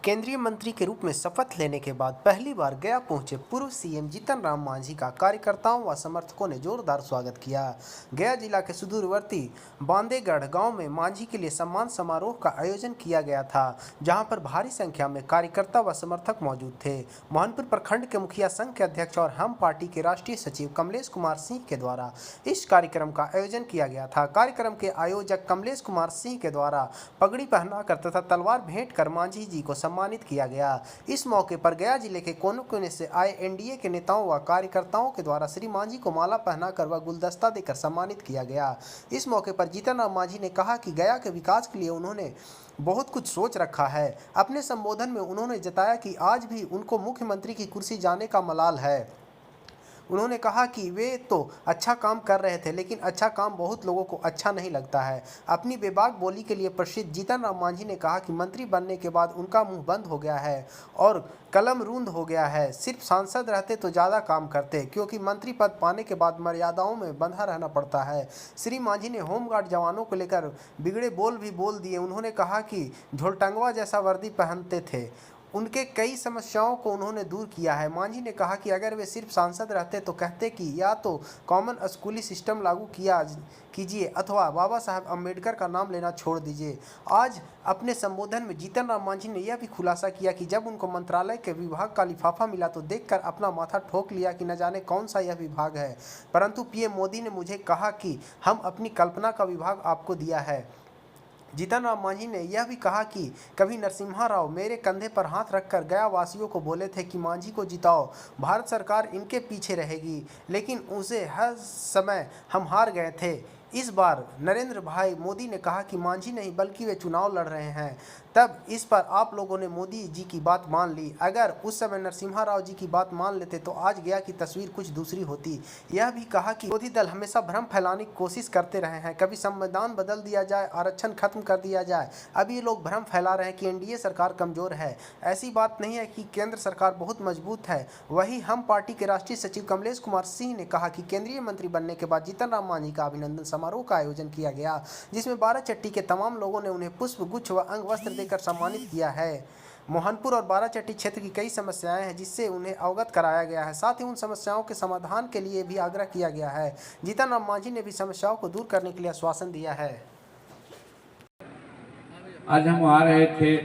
केंद्रीय मंत्री के रूप में शपथ लेने के बाद पहली बार गया पहुंचे पूर्व सीएम जीतन राम मांझी का कार्यकर्ताओं व समर्थकों ने जोरदार स्वागत किया। गया जिला के सुदूरवर्ती बांदेगढ़ गांव में मांझी के लिए सम्मान समारोह का आयोजन किया गया था, जहां पर भारी संख्या में कार्यकर्ता व समर्थक मौजूद थे। मोहनपुर प्रखंड के मुखिया संघ के अध्यक्ष और हम पार्टी के राष्ट्रीय सचिव कमलेश कुमार सिंह के द्वारा इस कार्यक्रम का आयोजन किया गया था। कार्यक्रम के आयोजक कमलेश कुमार सिंह के द्वारा पगड़ी पहनाकर तथा तलवार भेंट कर मांझी जी को सम्मानित किया गया। इस मौके पर गया जिले के कोने कोने से आए एनडीए के नेताओं व कार्यकर्ताओं के द्वारा श्री मांझी को माला पहनाकर व गुलदस्ता देकर सम्मानित किया गया। इस मौके पर जीतन राम मांझी ने कहा कि गया के विकास के लिए उन्होंने बहुत कुछ सोच रखा है। अपने संबोधन में उन्होंने जताया कि आज भी उनको मुख्यमंत्री की कुर्सी जाने का मलाल है। उन्होंने कहा कि वे तो अच्छा काम कर रहे थे, लेकिन अच्छा काम बहुत लोगों को अच्छा नहीं लगता है। अपनी बेबाक बोली के लिए प्रसिद्ध जीतन राम मांझी ने कहा कि मंत्री बनने के बाद उनका मुंह बंद हो गया है और कलम रूंध हो गया है। सिर्फ सांसद रहते तो ज़्यादा काम करते, क्योंकि मंत्री पद पाने के बाद मर्यादाओं में बंधा रहना पड़ता है। श्री मांझी ने होमगार्ड जवानों को लेकर बिगड़े बोल भी बोल दिए। उन्होंने कहा कि झोलटंगवा जैसा वर्दी पहनते थे। उनके कई समस्याओं को उन्होंने दूर किया है। मांझी ने कहा कि अगर वे सिर्फ सांसद रहते तो कहते कि या तो कॉमन स्कूली सिस्टम लागू कीजिए अथवा बाबा साहब अम्बेडकर का नाम लेना छोड़ दीजिए। आज अपने संबोधन में जीतन राम मांझी ने यह भी खुलासा किया कि जब उनको मंत्रालय के विभाग का लिफाफा मिला तो देखकर अपना माथा ठोक लिया कि न जाने कौन सा यह विभाग है, परंतु पीएम मोदी ने मुझे कहा कि हम अपनी कल्पना का विभाग आपको दिया है। जीतन राम मांझी ने यह भी कहा कि कभी नरसिम्हा राव मेरे कंधे पर हाथ रखकर गया वासियों को बोले थे कि मांझी को जिताओ, भारत सरकार इनके पीछे रहेगी, लेकिन उसे हर समय हम हार गए थे। इस बार नरेंद्र भाई मोदी ने कहा कि मांझी नहीं बल्कि वे चुनाव लड़ रहे हैं। तब इस पर आप लोगों ने मोदी जी की बात मान ली। अगर उस समय नरसिम्हा राव जी की बात मान लेते तो आज गया की तस्वीर कुछ दूसरी होती। यह भी कहा कि विरोधी दल हमेशा भ्रम फैलाने की कोशिश करते रहे हैं। कभी संविधान बदल दिया जाए, आरक्षण खत्म कर दिया जाए। अब ये लोग भ्रम फैला रहे हैं कि एनडीए सरकार कमजोर है। ऐसी बात नहीं है कि केंद्र सरकार बहुत मजबूत है। वही हम पार्टी के राष्ट्रीय सचिव कमलेश कुमार सिंह ने कहा कि केंद्रीय मंत्री बनने के बाद जीतन राम मांझी का अभिनंदन समारोह का आयोजन किया गया, जिसमें बाराचट्टी के तमाम लोगों ने उन्हें पुष्प गुच्छ व अंग वस्त्र देकर सम्मानित किया है। मोहनपुर और बाराचट्टी क्षेत्र की कई समस्याएं हैं, जिससे उन्हें अवगत कराया गया है। साथ ही उन समस्याओं के समाधान के लिए भी आग्रह किया गया है। जीतन राम मांझी ने भी समस्याओं को दूर करने के लिए आश्वासन दिया है। आज हम आ रहे थे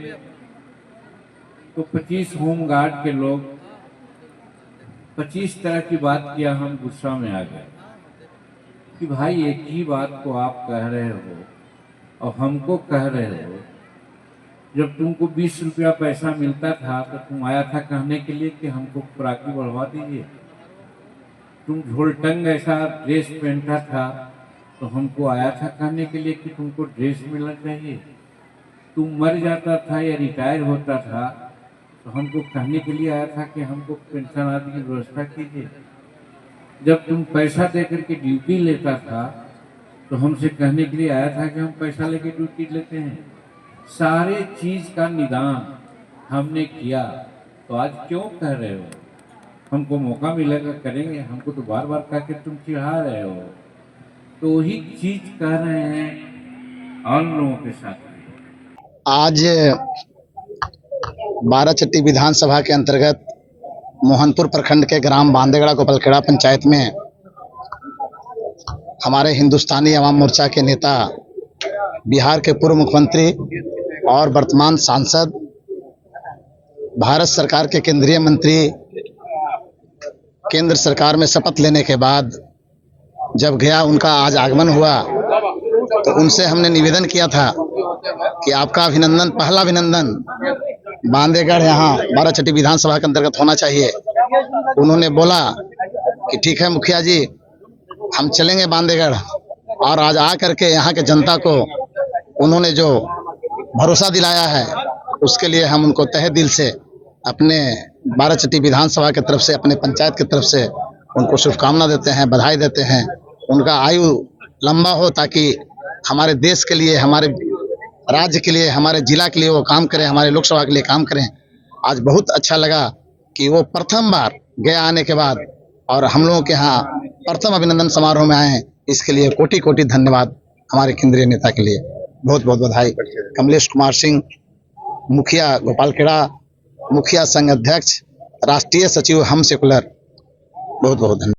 तो 25 होमगार्ड के लोग 25 तरह की बात किया। हम गुस्सा में आ गए कि भाई एक ही बात को आप कह रहे हो और हमको कह रहे हो। जब तुमको 20 रुपया पैसा मिलता था तो तुम आया था कहने के लिए कि हमको खुराकी बढ़वा दीजिए। तुम झोलटंग ऐसा ड्रेस पहनता था तो हमको आया था कहने के लिए कि तुमको ड्रेस मिलना चाहिए। तुम मर जाता था या रिटायर होता था तो हमको कहने के लिए आया था कि हमको पेंशन आदि की व्यवस्था कीजिए। जब तुम पैसा देकर के ड्यूटी लेता था तो हमसे कहने के लिए आया था कि हम पैसा लेके ड्यूटी लेते हैं। सारे चीज का निदान हमने किया, तो आज क्यों कह रहे हो? हमको मौका मिलेगा करेंगे। हमको तो बार बार कह के तुम चिढ़ा रहे हो। तो वही चीज कह रहे हैं और लोगों के साथ। आज बाराचट्टी विधानसभा के अंतर्गत मोहनपुर प्रखंड के ग्राम बांदेगड़ा गोपालखेड़ा पंचायत में हमारे हिंदुस्तानी अवाम मोर्चा के नेता, बिहार के पूर्व मुख्यमंत्री और वर्तमान सांसद, भारत सरकार के केंद्रीय मंत्री, केंद्र सरकार में शपथ लेने के बाद जब गया उनका आज आगमन हुआ तो उनसे हमने निवेदन किया था कि आपका अभिनंदन, पहला अभिनंदन बांदेगढ़ यहाँ बाराचट्टी विधानसभा के अंतर्गत होना चाहिए। उन्होंने बोला कि ठीक है मुखिया जी, हम चलेंगे बांदेगढ़। और आज आ करके यहाँ के जनता को उन्होंने जो भरोसा दिलाया है उसके लिए हम उनको तहे दिल से अपने बाराचट्टी विधानसभा की तरफ से, अपने पंचायत की तरफ से उनको शुभकामना देते हैं, बधाई देते हैं। उनका आयु लंबा हो ताकि हमारे देश के लिए, हमारे राज्य के लिए, हमारे जिला के लिए वो काम करें, हमारे लोकसभा के लिए काम करें। आज बहुत अच्छा लगा कि वो प्रथम बार गया आने के बाद और हम लोगों के यहाँ प्रथम अभिनंदन समारोह में आए हैं। इसके लिए कोटि कोटि धन्यवाद हमारे केंद्रीय नेता के लिए। बहुत बहुत बधाई। कमलेश कुमार सिंह, मुखिया गोपाल खेड़ा, मुखिया संघ अध्यक्ष, राष्ट्रीय सचिव हम सेकुलर, बहुत बहुत धन्यवाद।